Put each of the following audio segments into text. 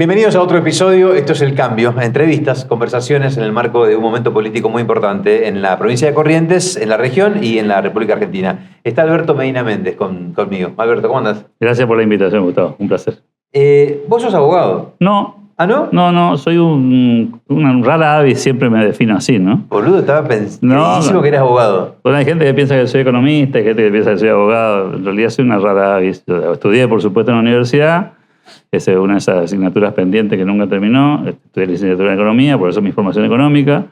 Bienvenidos a otro episodio. Esto es El Cambio. Entrevistas, conversaciones en el marco de un momento político muy importante en la provincia de Corrientes, en la región y en la República Argentina. Está Alberto Medina Méndez conmigo. Alberto, ¿cómo andás? Gracias por la invitación, Gustavo. Un placer. ¿Vos sos abogado? No. ¿Ah, no? No, soy una rara avis, siempre me defino así, ¿no? Boludo, estaba pensísimo que eras abogado. Bueno, hay gente que piensa que soy economista, hay gente que piensa que soy abogado. En realidad soy una rara avis. Yo estudié, por supuesto, en la universidad. Esa es una de esas asignaturas pendientes que nunca terminó. Estudié licenciatura en Economía, por eso mi formación económica.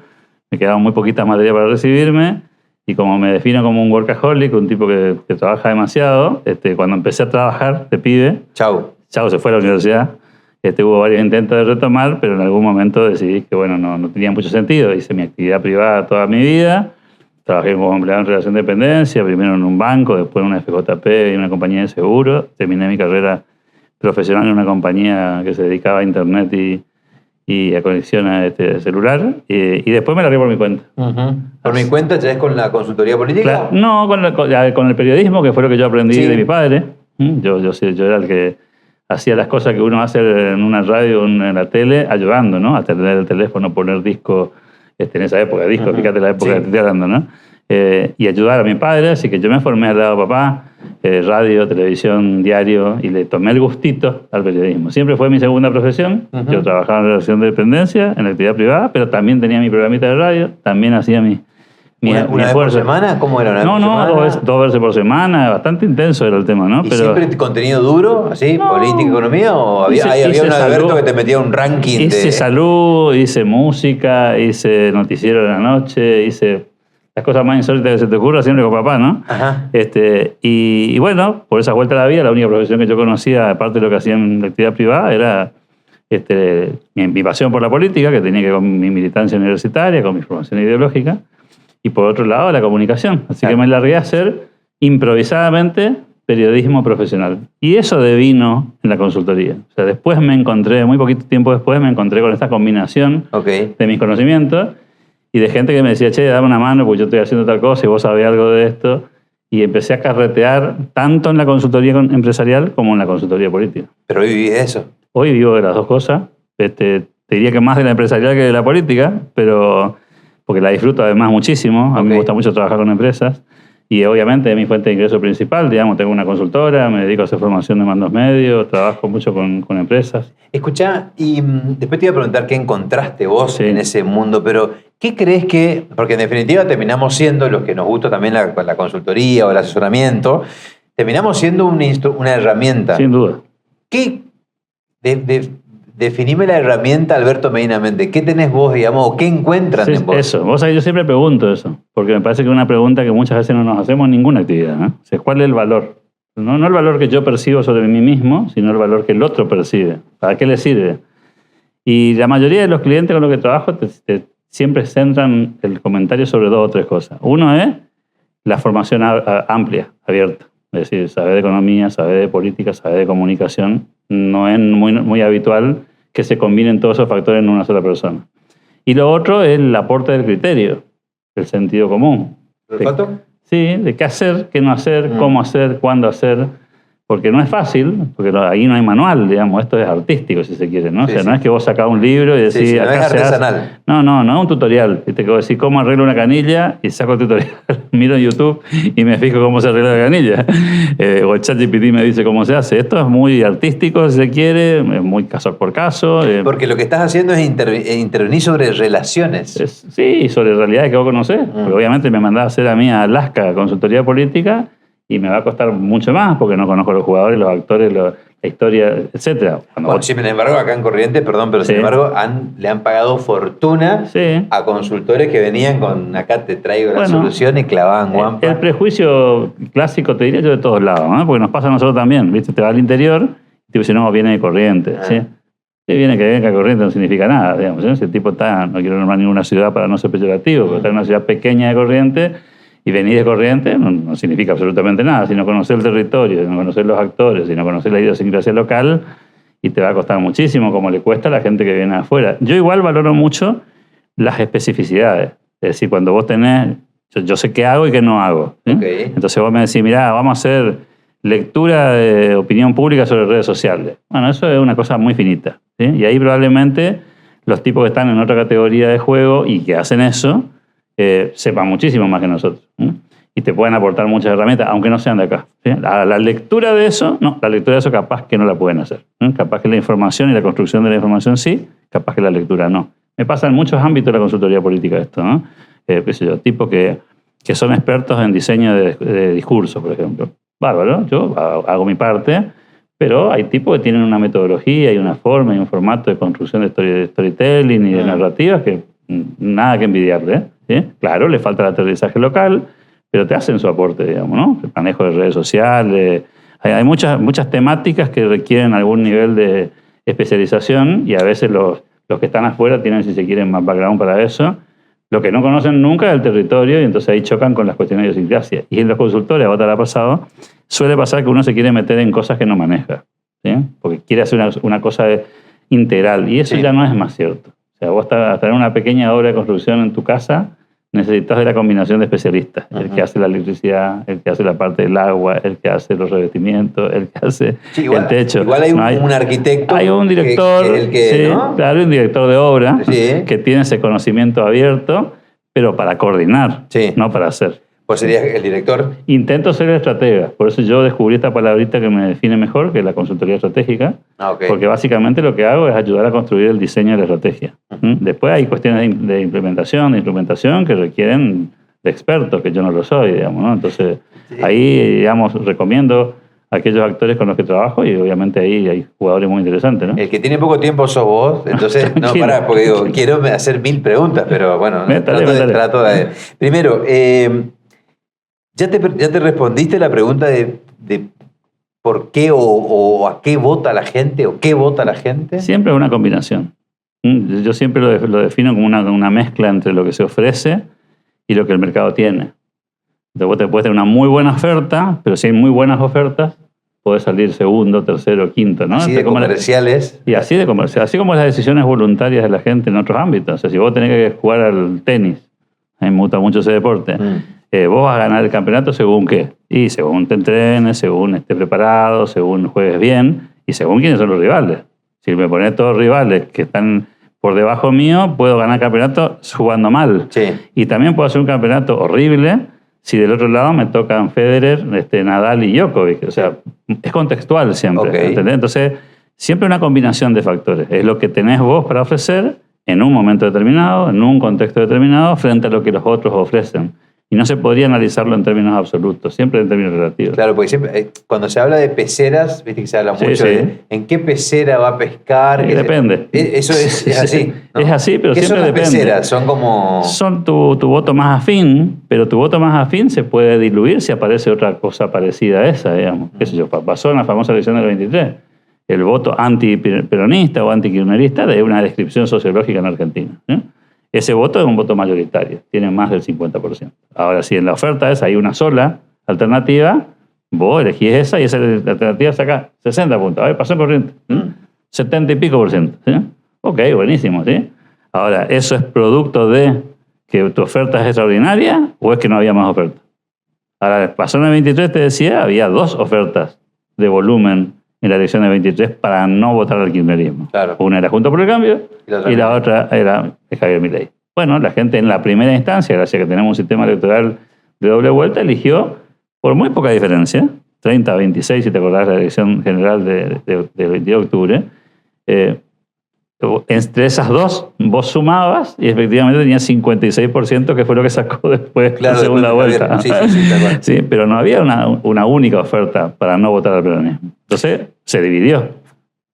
Me quedaban muy poquitas materias para recibirme. Y como me defino como un workaholic, un tipo que trabaja demasiado, cuando empecé a trabajar de pibe... Chau, se fue a la universidad. Hubo varios intentos de retomar, pero en algún momento decidí que no tenía mucho sentido. Hice mi actividad privada toda mi vida. Trabajé como empleado en relación de dependencia, primero en un banco, después en una FJP y una compañía de seguro. Terminé mi carrera profesional en una compañía que se dedicaba a internet y a conexión a celular. Y después me largué por mi cuenta. ¿Por mi cuenta ya es con la consultoría política? Claro, no, con el periodismo, que fue lo que yo aprendí de mi padre. Yo era el que hacía las cosas que uno hace en una radio, en la tele, ayudando, ¿no? A tener el teléfono, poner disco, en esa época, disco, fíjate la época que te estoy hablando, ¿no? Y ayudar a mi padre, así que yo me formé al lado de papá, radio, televisión, diario, y le tomé el gustito al periodismo. Siempre fue mi segunda profesión. Yo trabajaba en relación de dependencia, en la actividad privada, pero también tenía mi programita de radio, también hacía mi ¿Una vez por semana? ¿Cómo era? Dos veces por semana, bastante intenso era el tema, ¿no? ¿Y siempre contenido duro, así, política, economía? ¿O había un Alberto que te metía un ranking? Hice salud, hice música, hice noticiero de la noche, hice las cosas más insólitas que se te ocurra siempre con papá, ¿no? Ajá. Y bueno, por esa vuelta a la vida, la única profesión que yo conocía, aparte de lo que hacía en la actividad privada, era mi pasión por la política, que tenía que ver con mi militancia universitaria, con mi formación ideológica. Y por otro lado, la comunicación. Así que me largué a hacer improvisadamente periodismo profesional. Y eso devino en la consultoría. O sea, después me encontré, muy poquito tiempo después, me encontré con esta combinación de mis conocimientos y de gente que me decía, che, dame una mano porque yo estoy haciendo tal cosa y vos sabés algo de esto. Y empecé a carretear tanto en la consultoría empresarial como en la consultoría política. ¿Pero hoy vivís de eso? Hoy vivo de las dos cosas. Te diría que más de la empresarial que de la política, pero... porque la disfruto además muchísimo. A mí me gusta mucho trabajar con empresas y obviamente es mi fuente de ingreso principal. Digamos, tengo una consultora, me dedico a hacer formación de mandos medios, trabajo mucho con empresas. Escuchá, y después te iba a preguntar qué encontraste vos en ese mundo, pero ¿qué crees que...? Porque en definitiva terminamos siendo, los que nos gusta también la consultoría o el asesoramiento, terminamos siendo una herramienta. Sin duda. ¿Qué... Definime la herramienta, Alberto Medina Méndez. ¿Qué tenés vos, digamos, o qué encuentran en vos? Eso, vos sabés, yo siempre pregunto eso, porque me parece que es una pregunta que muchas veces no nos hacemos en ninguna actividad, ¿no? O sea, ¿cuál es el valor? No el valor que yo percibo sobre mí mismo, sino el valor que el otro percibe. ¿Para qué le sirve? Y la mayoría de los clientes con los que trabajo siempre centran el comentario sobre dos o tres cosas. Uno es la formación amplia, abierta. Es decir, saber de economía, saber de política, saber de comunicación. No es muy habitual que se combinen todos esos factores en una sola persona. Y lo otro es el aporte del criterio, el sentido común. ¿Perfecto? Sí, de qué hacer, qué no hacer, cómo hacer, cuándo hacer. Porque no es fácil, porque ahí no hay manual, digamos, esto es artístico, si se quiere, ¿no? O sea, no es que vos sacás un libro y decís... no es artesanal. No es un tutorial. Te puedo decir cómo arreglo una canilla y saco el tutorial, miro en YouTube y me fijo cómo se arregla la canilla. O el ChatGPT me dice cómo se hace. Esto es muy artístico, si se quiere, es muy caso por caso. Porque lo que estás haciendo es intervenir sobre relaciones. Sí, sobre realidades que vos conocés. Porque obviamente me mandás a hacer a mí a Alaska consultoría política y me va a costar mucho más porque no conozco los jugadores, los actores, la historia, etc. Sin embargo, acá en Corrientes, sin embargo, le han pagado fortuna a consultores que venían con acá te traigo la solución y clavaban guampa. El prejuicio clásico, te diría yo, de todos lados, ¿no? Porque nos pasa a nosotros también, ¿viste? Te vas al interior y te dicen, no, viene de Corrientes, ¿sí? Sí, viene que venga Corrientes no significa nada, digamos, ¿sí? Si el tipo está, no quiero nombrar ninguna ciudad para no ser peyorativo, pero está en una ciudad pequeña de Corrientes. Y venir de Corrientes no significa absolutamente nada, sino conocer el territorio, sino conocer los actores, sino conocer la idiosincrasia local, y te va a costar muchísimo, como le cuesta a la gente que viene de afuera. Yo igual valoro mucho las especificidades. Es decir, cuando vos tenés... Yo sé qué hago y qué no hago, ¿sí? Entonces vos me decís, mirá, vamos a hacer lectura de opinión pública sobre redes sociales. Bueno, eso es una cosa muy finita, ¿sí? Y ahí probablemente los tipos que están en otra categoría de juego y que hacen eso sepan muchísimo más que nosotros, ¿sí? Y te pueden aportar muchas herramientas, aunque no sean de acá, ¿sí? La lectura de eso, no, la lectura de eso capaz que no la pueden hacer, ¿sí? Capaz que la información y la construcción de la información sí, capaz que la lectura no. Me pasa en muchos ámbitos de la consultoría política esto, ¿no? Qué sé yo, tipos que son expertos en diseño de discurso, por ejemplo. Bárbaro, yo hago mi parte, pero hay tipos que tienen una metodología y una forma y un formato de construcción de storytelling y de narrativas que nada que envidiarle, ¿sí? Claro, le falta el aterrizaje local, pero te hacen su aporte, digamos, ¿no? El manejo de redes sociales. Hay muchas temáticas que requieren algún nivel de especialización y a veces los que están afuera tienen, si se quieren, más background para eso. Lo que no conocen nunca es el territorio y entonces ahí chocan con las cuestiones de idiosincrasia. Y en los consultores, a vos te ha pasado, suele pasar que uno se quiere meter en cosas que no maneja, ¿sí? Porque quiere hacer una cosa integral y eso ya no es más cierto. O sea, vos hasta en una pequeña obra de construcción en tu casa necesitas de la combinación de especialistas. El que hace la electricidad, el que hace la parte del agua, el que hace los revestimientos, el que hace el techo. Igual hay un arquitecto. Hay un director, ¿no? Claro, un director de obra que tiene ese conocimiento abierto, pero para coordinar, no para hacer. Pues sería el director. Intento ser estratega. Por eso yo descubrí esta palabrita que me define mejor, que es la consultoría estratégica. Porque básicamente lo que hago es ayudar a construir el diseño de la estrategia. Después hay cuestiones de implementación que requieren de expertos, que yo no lo soy, digamos, ¿no? Entonces, ahí, digamos, recomiendo a aquellos actores con los que trabajo y obviamente ahí hay jugadores muy interesantes, ¿no? El que tiene poco tiempo sos vos, entonces, no, pará, porque digo, quiero hacer 1000 preguntas, pero bueno, trato de... Primero, ¿ya te respondiste la pregunta de por qué o a qué vota la gente o qué vota la gente? Siempre es una combinación. Yo siempre lo defino como una mezcla entre lo que se ofrece y lo que el mercado tiene. Entonces vos te puedes tener una muy buena oferta, pero si hay muy buenas ofertas, podés salir segundo, tercero, quinto, ¿no? Así de comerciales. Y así de comerciales. Así como las decisiones voluntarias de la gente en otros ámbitos. O sea, si vos tenés que jugar al tenis, a mí me gusta mucho ese deporte, vos vas a ganar el campeonato según qué. Y según te entrenes, según estés preparado, según juegues bien y según quiénes son los rivales. Si me pones todos rivales que están por debajo mío, puedo ganar campeonato jugando mal. Y también puedo hacer un campeonato horrible si del otro lado me tocan Federer, Nadal y Djokovic. O sea, es contextual siempre. ¿Entendés? Entonces, siempre una combinación de factores. Es lo que tenés vos para ofrecer en un momento determinado, en un contexto determinado, frente a lo que los otros ofrecen. Y no se podría analizarlo en términos absolutos, siempre en términos relativos. Claro, porque siempre, cuando se habla de peceras, viste que se habla mucho de en qué pecera va a pescar. Depende. Eso es así, ¿no? Es así, pero ¿Qué siempre depende. ¿Qué son las peceras? Son como... Son tu voto más afín, pero tu voto más afín se puede diluir si aparece otra cosa parecida a esa, digamos. ¿Qué sé yo? Pasó en la famosa elección del 23. El voto antiperonista o antikirchnerista de una descripción sociológica en Argentina, ¿sí? Ese voto es un voto mayoritario, tiene más del 50%. Ahora, si en la oferta hay una sola alternativa, vos elegís esa y esa alternativa saca 60 puntos. A ver, pasó corriente. 70 y pico por ciento. ¿Sí? Ok, buenísimo. ¿Sí? Ahora, ¿eso es producto de que tu oferta es extraordinaria o es que no había más oferta? Ahora, pasó en el 23, te decía, había 2 ofertas de volumen en la elección del 23 para no votar al kirchnerismo. Claro. Una era Juntos por el Cambio y la otra era Javier Milei. Bueno, la gente en la primera instancia, gracias a que tenemos un sistema electoral de doble vuelta, eligió por muy poca diferencia, 30 a 26, si te acordás de la elección general del 22 de octubre, entre esas dos vos sumabas y efectivamente tenías 56%, que fue lo que sacó después la segunda vuelta. Sí, pero no había una única oferta para no votar al peronismo. Entonces se dividió.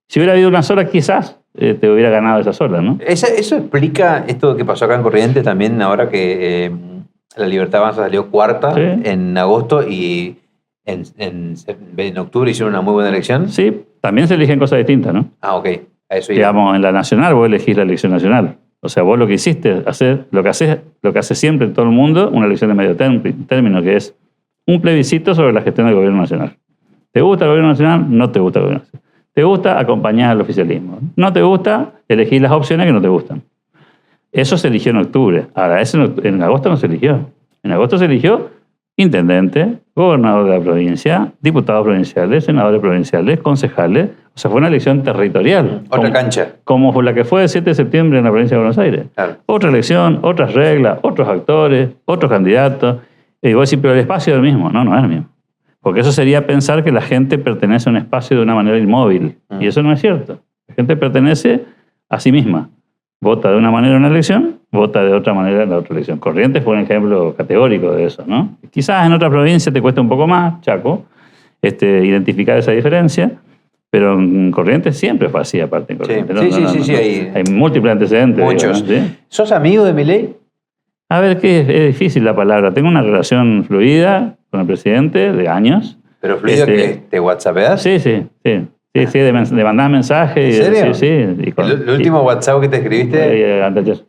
Si hubiera habido una sola, quizás te hubiera ganado esa sola, ¿no? Eso explica esto que pasó acá en Corrientes también, ahora que La Libertad Avanza salió cuarta en agosto y en octubre hicieron una muy buena elección. Sí, también se eligen cosas distintas, ¿no? Ah, ok. A eso digamos, en la nacional vos elegís la elección nacional. O sea, vos lo que hiciste, lo que hace siempre todo el mundo, una elección de medio término, que es un plebiscito sobre la gestión del gobierno nacional. ¿Te gusta el gobierno nacional? No te gusta el gobierno nacional. ¿Te gusta? Acompañar al oficialismo. ¿No te gusta? Elegís las opciones que no te gustan. Eso se eligió en octubre. Ahora, eso en agosto no se eligió. En agosto se eligió intendente, gobernador de la provincia, diputados provinciales, senadores provinciales, concejales. O sea, fue una elección territorial. Otra cancha. Como fue la que fue el 7 de septiembre en la provincia de Buenos Aires. Claro. Otra elección, otras reglas, otros actores, otros candidatos. Y vos decís, pero el espacio es el mismo. No, no es el mismo. Porque eso sería pensar que la gente pertenece a un espacio de una manera inmóvil. Y eso no es cierto. La gente pertenece a sí misma. Vota de una manera en una elección, vota de otra manera en la otra elección. Corrientes fue un ejemplo categórico de eso, ¿no? Quizás en otra provincia te cuesta un poco más, Chaco, identificar esa diferencia, pero en Corrientes siempre fue así, aparte. En Corrientes, sí. Hay múltiples antecedentes. Muchos. Digo, ¿no? ¿Sí? ¿Sos amigo de Milei? A ver, que es difícil la palabra. Tengo una relación fluida con el presidente de años. ¿Pero fluido que te whatsappeas? Sí, de mandar mensajes. ¿En serio? Sí. ¿El último WhatsApp que te escribiste? Anteayer.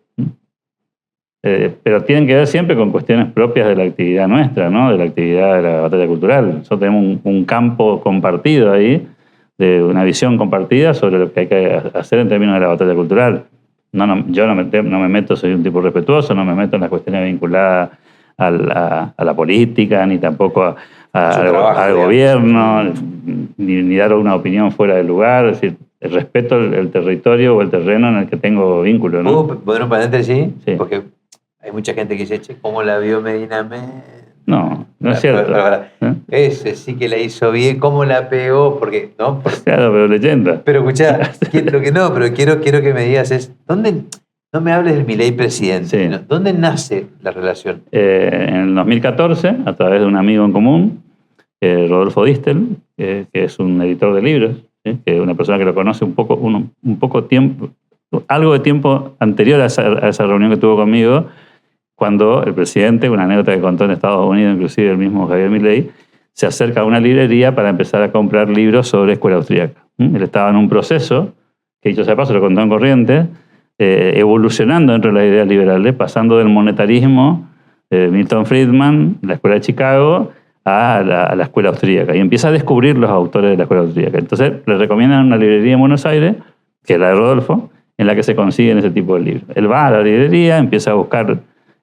Pero tienen que ver siempre con cuestiones propias de la actividad nuestra, ¿no? De la actividad de la batalla cultural. Nosotros tenemos un campo compartido ahí, de una visión compartida sobre lo que hay que hacer en términos de la batalla cultural. Yo no me meto, soy un tipo respetuoso, no me meto en las cuestiones vinculadas a la política, ni tampoco al gobierno, ni dar una opinión fuera del lugar. Es decir, respeto el territorio o el terreno en el que tengo vínculo, ¿no? ¿Puedo poner un paréntesis? Sí. Porque hay mucha gente que dice, che, ¿cómo la vio Medina Mel? No es cierto. Ese sí que la hizo bien, ¿cómo la pegó? Porque, ¿no? Claro, pero leyenda. Pero escuchá, lo que no, pero quiero que me digas es, ¿dónde? No me hables del Milei presidente. Sí. ¿No? ¿Dónde nace la relación? En el 2014, a través de un amigo en común, Rodolfo Distel, que es un editor de libros, que es una persona que lo conoce un poco tiempo, algo de tiempo anterior a esa reunión que tuvo conmigo, cuando el presidente, una anécdota que contó en Estados Unidos, inclusive el mismo Javier Milei, se acerca a una librería para empezar a comprar libros sobre escuela austríaca. Él estaba en un proceso, que dicho sea de paso, lo contó en Corrientes, evolucionando dentro de las ideas liberales, pasando del monetarismo de Milton Friedman, la escuela de Chicago, a la escuela austríaca. Y empieza a descubrir los autores de la escuela austríaca. Entonces le recomiendan una librería en Buenos Aires, que es la de Rodolfo, en la que se consiguen ese tipo de libros. Él va a la librería, empieza a buscar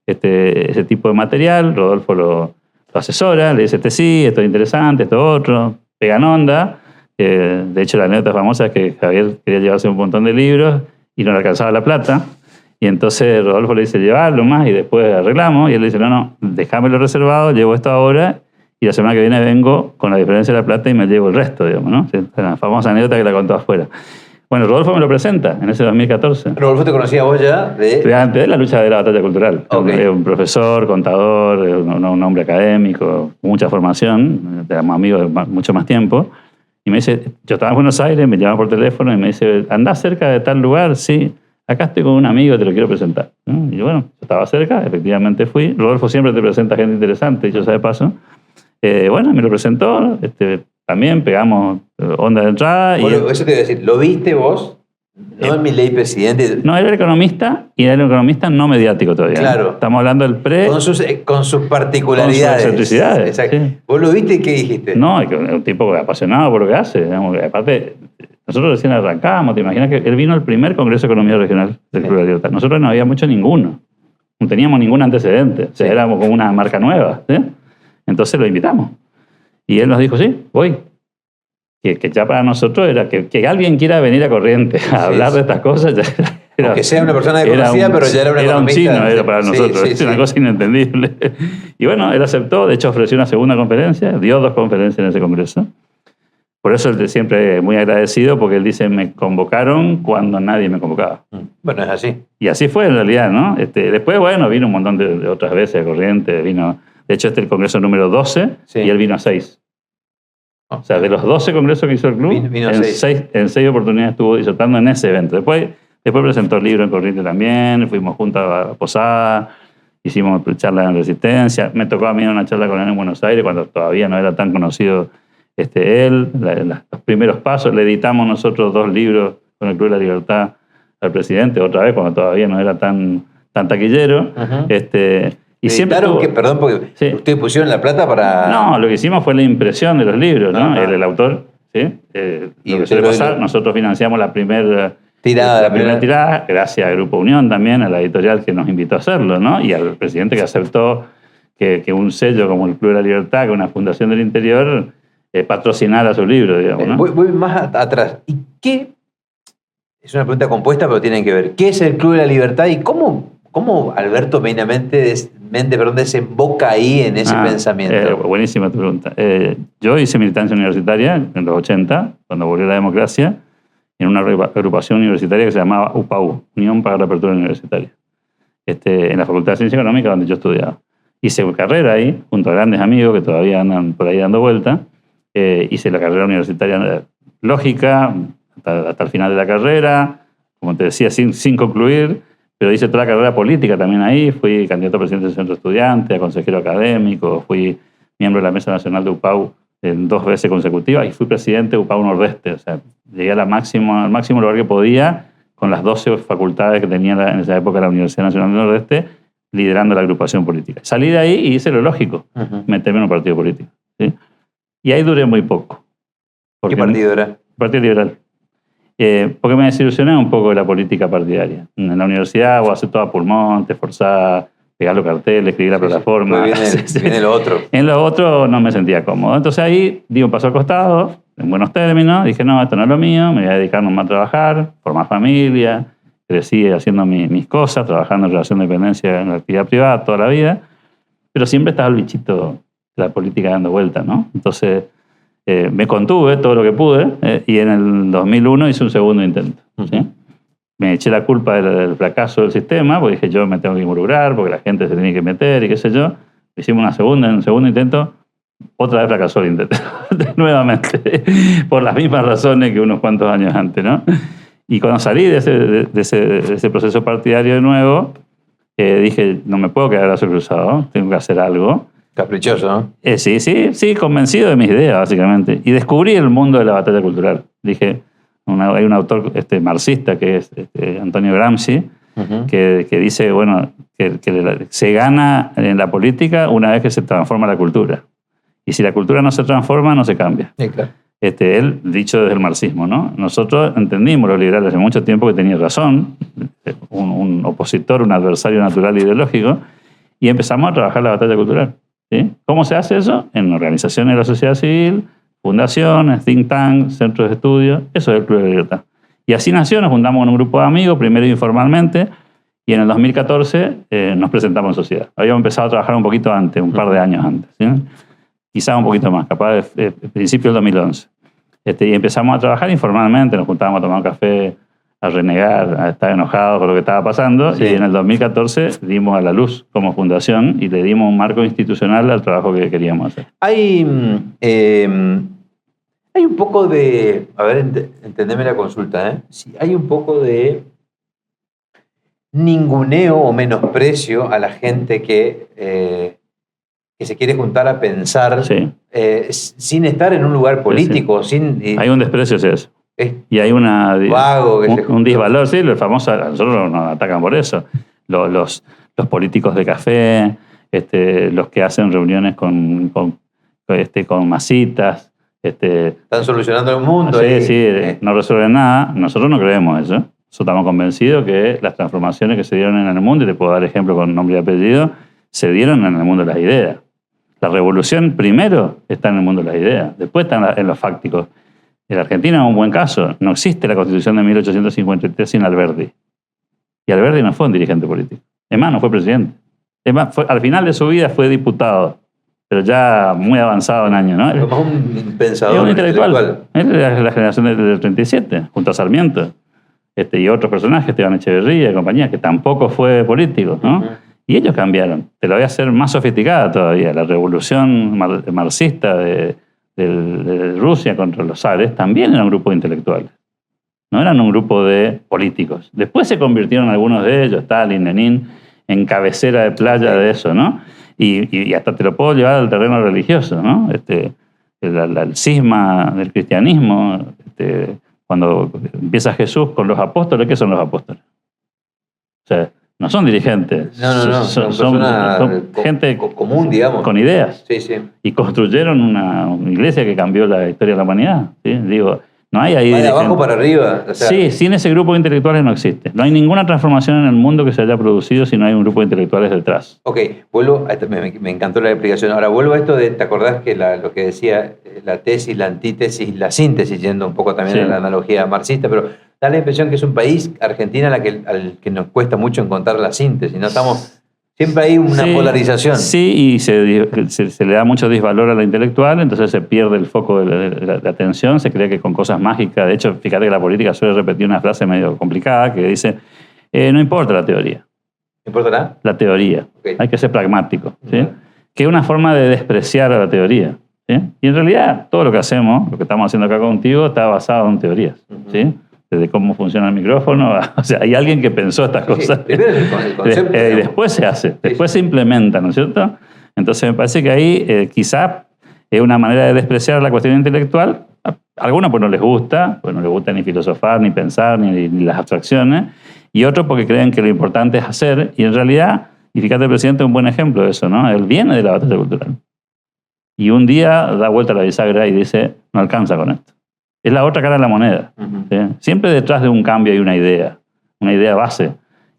ese tipo de material, Rodolfo lo asesora, le dice, sí, esto es interesante, esto otro, pegan onda. De hecho, la anécdota famosa es que Javier quería llevarse un montón de libros y no le alcanzaba la plata. Y entonces Rodolfo le dice, llevarlo más y después arreglamos. Y él le dice, no, déjamelo reservado, llevo esto ahora y la semana que viene vengo con la diferencia de la plata y me llevo el resto, digamos, ¿no? La famosa anécdota que la contó afuera. Bueno, Rodolfo me lo presenta en ese 2014. ¿Rodolfo te conocía vos ya? De antes de la lucha de la batalla cultural. Okay. Es un profesor, contador, un hombre académico, con mucha formación, éramos amigos de mucho más tiempo. Y me dice, yo estaba en Buenos Aires, me llama por teléfono y me dice, ¿andás cerca de tal lugar? Sí, acá estoy con un amigo, te lo quiero presentar. Y yo, bueno, yo estaba cerca, efectivamente fui. Rodolfo siempre te presenta gente interesante, dicho sea de paso. Bueno, me lo presentó, también pegamos onda de entrada. Bueno, eso te iba a decir, ¿lo viste vos? No el Milei presidente. No, era el economista y era el economista no mediático todavía. Claro. Estamos hablando del pre... Con sus particularidades. Con sus excentricidades. Exacto. Sí. ¿Vos lo viste y qué dijiste? No, es un tipo apasionado por lo que hace. Digamos, aparte, nosotros recién arrancábamos, te imaginas que él vino al primer Congreso de Economía Regional del Club de la Libertad. Nosotros no habíamos hecho ninguno. No teníamos ningún antecedente. O sea, éramos como una marca nueva. ¿Sí? Entonces lo invitamos. Y él nos dijo, sí, voy. Que ya para nosotros era que alguien quiera venir a Corrientes a hablar de estas cosas. Ya era, aunque sea una persona desconocida, pero ya era una economista. Era un chino, era para nosotros. Es una cosa inentendible. Y bueno, él aceptó. De hecho, ofreció una segunda conferencia. Dio 2 conferencias en ese congreso. Por eso él siempre muy agradecido, porque él dice, me convocaron cuando nadie me convocaba. Bueno, es así. Y así fue en realidad, ¿no? Después, bueno, vino un montón de otras veces a Corrientes. Vino, de hecho, este es el congreso número 12 y él vino a 6. O sea, de los 12 congresos que hizo el club, vino en 6 oportunidades estuvo disertando en ese evento. Después presentó el libro en Corrientes también, fuimos juntos a Posada, hicimos charlas en Resistencia. Me tocó a mí una charla con él en Buenos Aires cuando todavía no era tan conocido él. Los primeros pasos, le editamos nosotros 2 libros con el Club de la Libertad al presidente, otra vez cuando todavía no era tan taquillero. Y siempre perdón, porque ustedes pusieron la plata para... No, lo que hicimos fue la impresión de los libros, ¿no? El autor, ¿sí? Y nosotros financiamos la primera tirada, gracias al Grupo Unión también, a la editorial que nos invitó a hacerlo, ¿no? Y al presidente que aceptó que un sello como el Club de la Libertad, que una fundación del interior, patrocinara su libro, digamos, ¿no? Voy más atrás. ¿Y qué? Es una pregunta compuesta, pero tienen que ver. ¿Qué es el Club de la Libertad y cómo Alberto Peña Méndez desemboca ahí en ese pensamiento? Buenísima tu pregunta. Yo hice militancia universitaria en los 80, cuando volvió la democracia, en una agrupación universitaria que se llamaba UPAU, Unión para la Apertura Universitaria, en la Facultad de Ciencia Económica donde yo estudiaba. Hice carrera ahí, junto a grandes amigos que todavía andan por ahí dando vuelta. Hice la carrera universitaria lógica hasta el final de la carrera, como te decía, sin concluir, pero hice toda la carrera política también ahí. Fui candidato a presidente del centro estudiante, a consejero académico, fui miembro de la Mesa Nacional de UPAU 2 veces consecutivas y fui presidente de UPAU Nordeste. O sea, llegué al máximo lugar que podía con las 12 facultades que tenía en esa época la Universidad Nacional del Nordeste, liderando la agrupación política. Salí de ahí y hice lo lógico, meterme en un partido político, ¿sí? Y ahí duré muy poco. ¿Qué partido era? Partido Liberal. Porque me desilusioné un poco de la política partidaria. En la universidad vos haces todo a pulmón, te esforzás, pegás los carteles, escribís la plataforma. Viene lo otro. En lo otro no me sentía cómodo. Entonces ahí di un paso al costado, en buenos términos. Dije, no, esto no es lo mío, me voy a dedicar nomás a trabajar, formar familia. Crecí haciendo mis cosas, trabajando en relación de dependencia en la actividad privada toda la vida. Pero siempre estaba el bichito de la política dando vuelta, ¿no? Entonces me contuve todo lo que pude y en el 2001 hice un segundo intento, ¿sí? Me eché la culpa del fracaso del sistema, porque dije yo me tengo que involucrar, porque la gente se tiene que meter y qué sé yo. Hicimos en un segundo intento, otra vez fracasó el intento, nuevamente, por las mismas razones que unos cuantos años antes, ¿no? Y cuando salí de ese proceso partidario de nuevo, dije, no me puedo quedar a brazo cruzado, tengo que hacer algo. Caprichoso, ¿no? Sí, convencido de mis ideas, básicamente. Y descubrí el mundo de la batalla cultural. Dije, hay un autor marxista que es Antonio Gramsci, que dice, bueno, que se gana en la política una vez que se transforma la cultura. Y si la cultura no se transforma, no se cambia. Sí, claro. Él, dicho desde el marxismo, ¿no? Nosotros entendimos, los liberales, hace mucho tiempo que tenía razón, un opositor, un adversario natural ideológico, y empezamos a trabajar la batalla cultural. ¿Sí? ¿Cómo se hace eso? En organizaciones de la sociedad civil, fundaciones, think tanks, centros de estudio. Eso es el Club de la Libertad. Y así nació, nos juntamos con un grupo de amigos, primero informalmente, y en el 2014 nos presentamos en sociedad. Habíamos empezado a trabajar un poquito antes, un par de años antes, ¿sí? Quizá un poquito más, capaz de principio del 2011. Y empezamos a trabajar informalmente, nos juntábamos a tomar un café, a renegar, a estar enojados con lo que estaba pasando, sí. Y en el 2014 dimos a la luz como fundación y le dimos un marco institucional al trabajo que queríamos hacer. Hay un poco de... A ver, entendeme la consulta, ¿eh? Sí, hay un poco de ninguneo o menosprecio a la gente que se quiere juntar a pensar, sí. Sin estar en un lugar político. Sí. Hay un desprecio hacia eso. Y hay un disvalor, sí, el famoso, a nosotros nos atacan por eso. Los políticos de café, los que hacen reuniones con masitas. Están solucionando el mundo. Sí, no resuelven nada. Nosotros no creemos eso. Nosotros estamos convencidos que las transformaciones que se dieron en el mundo, y te puedo dar ejemplo con nombre y apellido, se dieron en el mundo de las ideas. La revolución primero está en el mundo de las ideas, después está en los fácticos. En Argentina es un buen caso. No existe la Constitución de 1853 sin Alberdi. Y Alberdi no fue un dirigente político. Es más, no fue presidente. Es más, al final de su vida fue diputado, pero ya muy avanzado en años, ¿no? Como un pensador, un intelectual. Él era la generación del 37, junto a Sarmiento. Y otros personajes, Esteban Echeverría y compañía, que tampoco fue político, ¿no? Y ellos cambiaron. Te lo voy a hacer más sofisticada todavía. La revolución marxista de Rusia contra los zares también era un grupo de intelectuales. No eran un grupo de políticos. Después se convirtieron algunos de ellos, Stalin, Lenin, en cabecera de playa de eso, ¿no? Y hasta te lo puedo llevar al terreno religioso, ¿no? El cisma del cristianismo, cuando empieza Jesús con los apóstoles, ¿qué son los apóstoles? O sea, no son dirigentes. No. Son gente común, digamos. Con ideas. Sí. Y construyeron una iglesia que cambió la historia de la humanidad. ¿Sí? Digo, No hay ahí de abajo para arriba. O sea, sí, sin ese grupo de intelectuales no existe. No hay ninguna transformación en el mundo que se haya producido si no hay un grupo de intelectuales detrás. Ok, vuelvo a esto, me encantó la explicación. Ahora vuelvo a esto de, ¿te acordás que lo que decía la tesis, la antítesis, la síntesis, yendo un poco también a la analogía marxista, pero da la impresión que es un país, Argentina, al que nos cuesta mucho encontrar la síntesis, ¿no? Siempre hay una polarización. Sí, y se le da mucho disvalor a la intelectual, entonces se pierde el foco de la atención, se cree que con cosas mágicas. De hecho, fíjate que la política suele repetir una frase medio complicada que dice, no importa la teoría. ¿No importa nada? La teoría. Okay. Hay que ser pragmático. ¿Sí? Que es una forma de despreciar a la teoría. ¿Sí? Y en realidad, todo lo que hacemos, lo que estamos haciendo acá contigo, está basado en teorías. ¿Sí? Desde cómo funciona el micrófono. O sea, hay alguien que pensó estas cosas. Primero el concepto. Y después se hace, después se implementa, ¿no es cierto? Entonces me parece que ahí quizá es una manera de despreciar la cuestión intelectual. A algunos pues no les gusta, pues no les gusta ni filosofar, ni pensar, ni las abstracciones. Y otros porque creen que lo importante es hacer. Y en realidad, y fíjate, el presidente es un buen ejemplo de eso, ¿no? Él viene de la batalla cultural. Y un día da vuelta a la bisagra y dice, no alcanza con esto. Es la otra cara de la moneda. ¿Sí? Siempre detrás de un cambio hay una idea base.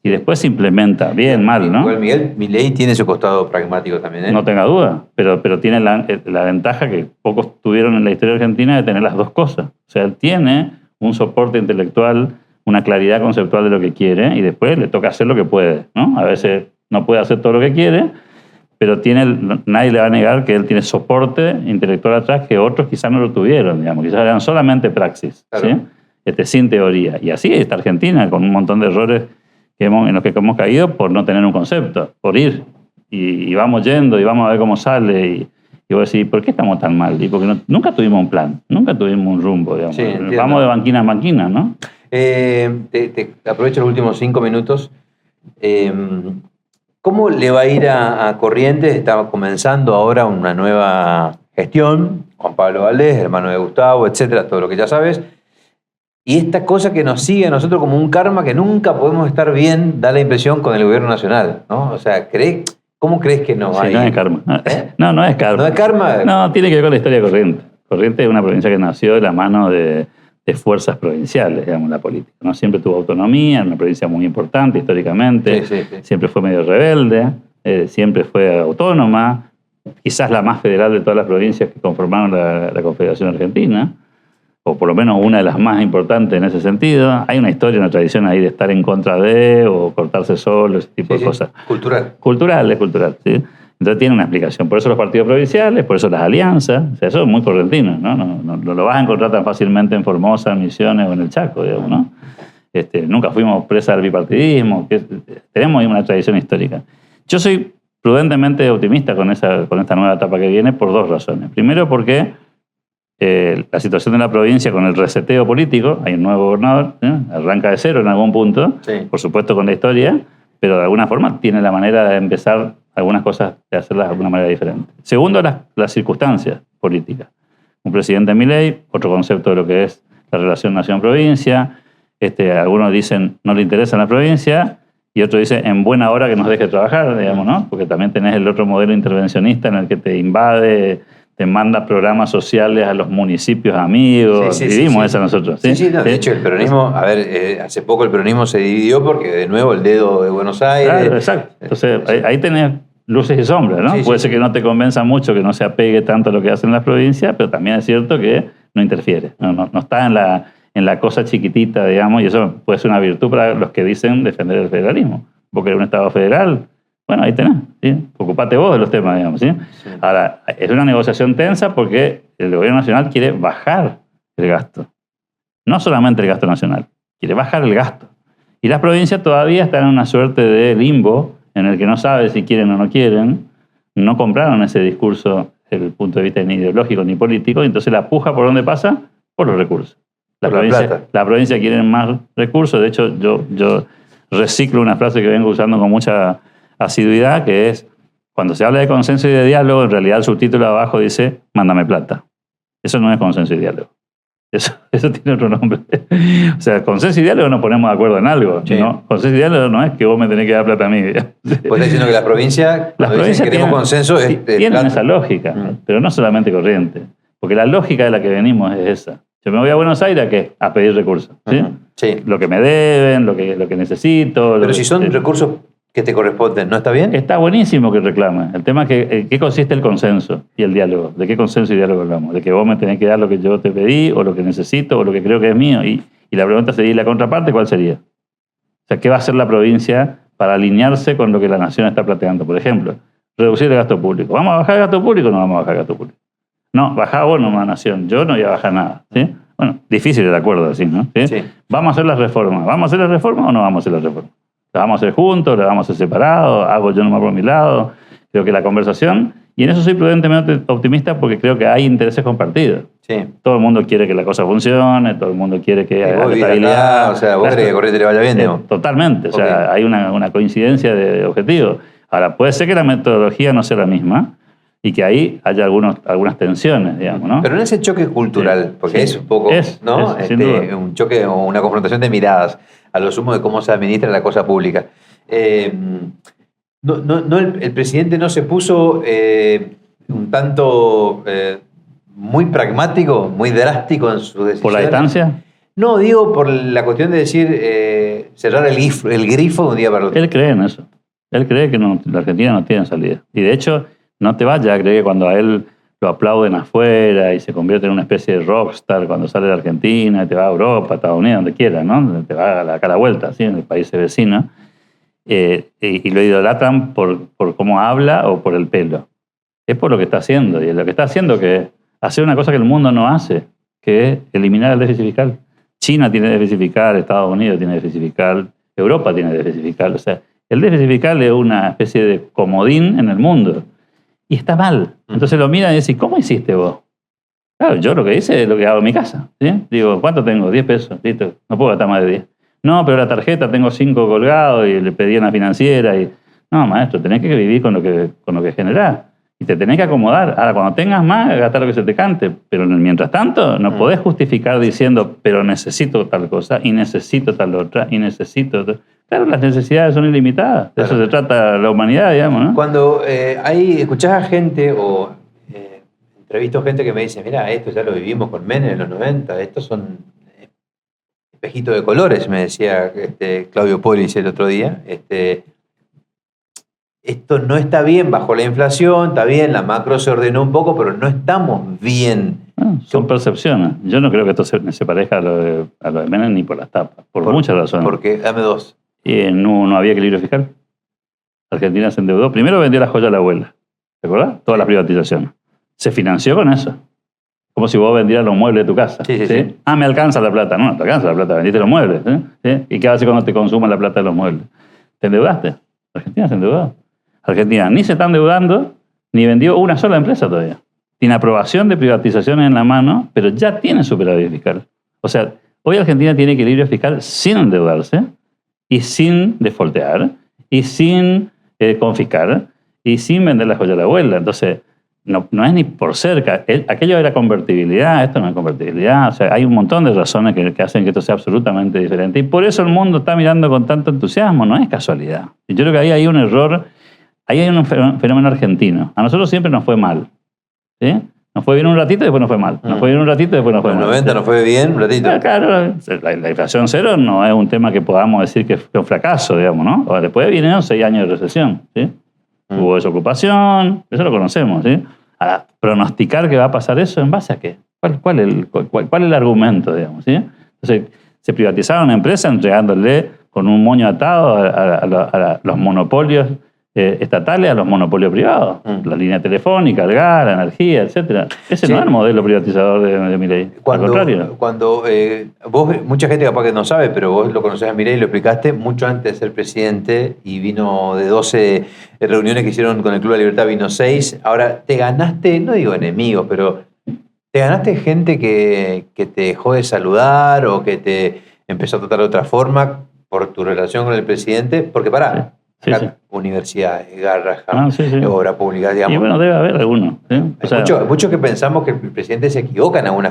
Y después se implementa, bien, mal, ¿no? Igual Miguel Milei tiene su costado pragmático también, ¿eh? No tenga duda, pero tiene la ventaja que pocos tuvieron en la historia argentina de tener las dos cosas. O sea, él tiene un soporte intelectual, una claridad conceptual de lo que quiere, y después le toca hacer lo que puede, ¿no? A veces no puede hacer todo lo que quiere, pero nadie le va a negar que él tiene soporte intelectual atrás que otros quizás no lo tuvieron, digamos, quizás eran solamente praxis, claro. ¿sí? Sin teoría. Y así está Argentina, con un montón de errores en los que hemos caído por no tener un concepto, por ir. Y vamos yendo y vamos a ver cómo sale. Y vos decís, ¿por qué estamos tan mal? Y porque nunca tuvimos un plan, nunca tuvimos un rumbo, digamos. Sí, vamos de banquina en banquina, ¿no? Te aprovecho los últimos 5 minutos. ¿Cómo le va a ir a Corrientes? Está comenzando ahora una nueva gestión. Juan Pablo Valdés, hermano de Gustavo, etcétera, todo lo que ya sabes. Y esta cosa que nos sigue a nosotros como un karma que nunca podemos estar bien, da la impresión con el gobierno nacional, ¿no? O sea, ¿cómo crees que nos va a ir? No es karma. No es karma. ¿No es karma? No, tiene que ver con la historia de Corrientes. Corrientes es una provincia que nació de la mano de fuerzas provinciales, digamos, la política, ¿no? Siempre tuvo autonomía, era una provincia muy importante históricamente, Sí. Siempre fue medio rebelde, siempre fue autónoma, quizás la más federal de todas las provincias que conformaron la Confederación Argentina, o por lo menos una de las más importantes en ese sentido. Hay una historia, una tradición ahí de estar en contra de, o cortarse solo, ese tipo de cosas. Cultural, ¿sí? Entonces tiene una explicación. Por eso los partidos provinciales, por eso las alianzas. O sea, eso es muy correntino, ¿no? No lo vas a encontrar tan fácilmente en Formosa, en Misiones o en el Chaco, digamos, ¿no? Nunca fuimos presa del bipartidismo. Tenemos ahí una tradición histórica. Yo soy prudentemente optimista con esta nueva etapa que viene por 2 razones. Primero, porque la situación de la provincia con el reseteo político, hay un nuevo gobernador, arranca de cero en algún punto, por supuesto con la historia, pero de alguna forma tiene la manera de empezar algunas cosas, de hacerlas de alguna manera diferente. Segundo, las circunstancias políticas. Un presidente Milei, otro concepto de lo que es la relación nación-provincia. Algunos dicen no le interesa la provincia y otros dicen en buena hora que nos deje trabajar, digamos, ¿no? Porque también tenés el otro modelo intervencionista en el que te invade, te manda programas sociales a los municipios amigos. Vivimos eso nosotros. De hecho, el peronismo, hace poco el peronismo se dividió porque de nuevo el dedo de Buenos Aires. Claro, exacto. Entonces ahí tenés luces y sombras, ¿no? Puede ser que no te convenza mucho, que no se apegue tanto a lo que hacen las provincias, pero también es cierto que no interfiere. No está en la cosa chiquitita, digamos, y eso puede ser una virtud para los que dicen defender el federalismo. Porque en un Estado federal, bueno, ahí tenés, ¿sí? Ocupate vos de los temas, digamos, ¿sí? Ahora, es una negociación tensa porque el gobierno nacional quiere bajar el gasto. No solamente el gasto nacional, quiere bajar el gasto. Y las provincias todavía están en una suerte de limbo en el que no sabe si quieren o no quieren. No compraron ese discurso desde el punto de vista ni ideológico ni político, y entonces la puja por dónde pasa, por los recursos. La provincia quiere más recursos. De hecho, yo reciclo una frase que vengo usando con mucha asiduidad, que es, cuando se habla de consenso y de diálogo, en realidad el subtítulo abajo dice, mándame plata. Eso no es consenso y diálogo. Eso tiene otro nombre. O sea, consenso y diálogo nos ponemos de acuerdo en algo. Sí. ¿No? Consenso y diálogo no es que vos me tenés que dar plata a mí. Vos estás diciendo que las provincias queremos consenso. Tienen esa lógica, pero no solamente Corrientes. Porque la lógica de la que venimos es esa. Yo me voy a Buenos Aires ¿a qué? A pedir recursos. ¿Sí? Sí. Lo que me deben, lo que necesito. Pero si son recursos que te corresponden, ¿no está bien? Está buenísimo que reclame. El tema es que, ¿qué consiste el consenso y el diálogo? ¿De qué consenso y diálogo hablamos? ¿De que vos me tenés que dar lo que yo te pedí, o lo que necesito, o lo que creo que es mío? Y la pregunta sería, ¿y la contraparte cuál sería? O sea, ¿qué va a hacer la provincia para alinearse con lo que la nación está planteando? Por ejemplo, reducir el gasto público. ¿Vamos a bajar el gasto público o no vamos a bajar el gasto público? No, bajá vos nomás, nación. Yo no voy a bajar nada. ¿Sí? Bueno, difícil el acuerdo así, ¿no? ¿Sí? Sí. ¿Vamos a hacer las reformas? ¿Vamos a hacer las reformas o no vamos a hacer las reformas? ¿Las vamos a hacer juntos? ¿Las vamos a hacer separados? ¿Hago yo nomás por mi lado? Creo que la conversación... Y en eso soy prudentemente optimista porque creo que hay intereses compartidos. Sí. Todo el mundo quiere que la cosa funcione, todo el mundo quiere que haya estabilidad. Acá, o sea, vos querés que a Corrientes le vaya bien, digamos. Totalmente. O sea, hay una coincidencia de objetivos. Ahora, puede ser que la metodología no sea la misma y que ahí haya algunas tensiones, digamos, ¿no? Pero en ese choque cultural, porque es un poco, ¿no? sin duda. Un choque o una confrontación de miradas a lo sumo de cómo se administra la cosa pública. El presidente no se puso un tanto muy pragmático, muy drástico en sus decisiones. ¿Por la distancia? No, digo por la cuestión de decir cerrar el grifo de un día para el otro. Él cree en eso. Él cree que la Argentina no tiene salida. Y de hecho, no te vayas a creer que cuando a él lo aplauden afuera y se convierte en una especie de rockstar cuando sale de Argentina y te va a Europa, a Estados Unidos, donde quiera, ¿no? Te va a la vuelta, ¿sí? En el país vecino. Y lo idolatran por cómo habla o por el pelo. Es por lo que está haciendo. Y lo que está haciendo que es hacer una cosa que el mundo no hace, que es eliminar el déficit fiscal. China tiene déficit fiscal, Estados Unidos tiene déficit fiscal, Europa tiene déficit fiscal. O sea, el déficit fiscal es una especie de comodín en el mundo. Y está mal. Entonces lo miran y dicen, ¿cómo hiciste vos? Claro, yo lo que hice es lo que hago en mi casa. ¿Sí? Digo, ¿cuánto tengo? 10 pesos. Listo, no puedo gastar más de 10. No, pero la tarjeta tengo 5 colgados y le pedí a una financiera. No, maestro, tenés que vivir con lo que generás. Y te tenés que acomodar. Ahora, cuando tengas más, gastar lo que se te cante. Pero mientras tanto, no podés justificar diciendo, pero necesito tal cosa, y necesito tal otra, y necesito... Claro, las necesidades son ilimitadas. De eso se trata la humanidad, digamos, ¿no? Cuando escuchás a gente o entrevisto a gente que me dice, mira, esto ya lo vivimos con Menem en los 90, estos son espejitos de colores, me decía Claudio Polis el otro día. Esto no está bien bajo la inflación, está bien, la macro se ordenó un poco, pero no estamos bien. Son percepciones. Yo no creo que esto se parezca a lo de Menem ni por las tapas, por muchas razones. Porque, dame dos. No había equilibrio fiscal. Argentina se endeudó. Primero vendió la joya a la abuela. ¿Te acuerdas? Toda la privatización. Se financió con eso. Como si vos vendieras los muebles de tu casa. Sí. Ah, me alcanza la plata. No te alcanza la plata, vendiste los muebles. ¿Sí? ¿Y qué hace cuando te consuman la plata de los muebles? Te endeudaste. Argentina se endeudó. Argentina ni se está endeudando, ni vendió una sola empresa todavía. Tiene aprobación de privatizaciones en la mano, pero ya tiene superávit fiscal. O sea, hoy Argentina tiene equilibrio fiscal sin endeudarse, y sin defoltear, y sin confiscar, y sin vender la joya a la abuela. Entonces, no es ni por cerca. Aquello era convertibilidad, esto no es convertibilidad. O sea, hay un montón de razones que hacen que esto sea absolutamente diferente. Y por eso el mundo está mirando con tanto entusiasmo, no es casualidad. Y yo creo que ahí hay un error, ahí hay un fenómeno argentino. A nosotros siempre nos fue mal. ¿Sí? Nos fue bien un ratito y después nos fue mal. Nos fue bien un ratito y después nos fue mal. En los 90 nos fue bien un ratito. Claro, la inflación cero no es un tema que podamos decir que fue un fracaso, digamos, ¿no? O después vinieron 6 años de recesión, ¿sí? Hubo desocupación, eso lo conocemos, ¿sí? Ahora, pronosticar que va a pasar eso, ¿en base a qué? ¿Cuál es el argumento, digamos, ¿sí? Entonces, se privatizaron empresas entregándole con un moño atado a los monopolios estatales a los monopolios privados. La línea telefónica, el gas, la energía, etc. Ese no es el modelo privatizador de Milei. Al contrario. Cuando vos, mucha gente capaz que no sabe, pero vos lo conocés a Milei y lo explicaste mucho antes de ser presidente y vino de 12 reuniones que hicieron con el Club de la Libertad, vino 6. Ahora, te ganaste, no digo enemigos, pero te ganaste gente que te dejó de saludar o que te empezó a tratar de otra forma por tu relación con el presidente. Porque pará. Sí, universidades, Garrahan, obra pública, digamos. Y bueno, debe haber alguno. ¿Sí? Muchos que pensamos que el presidente se equivoca en algunas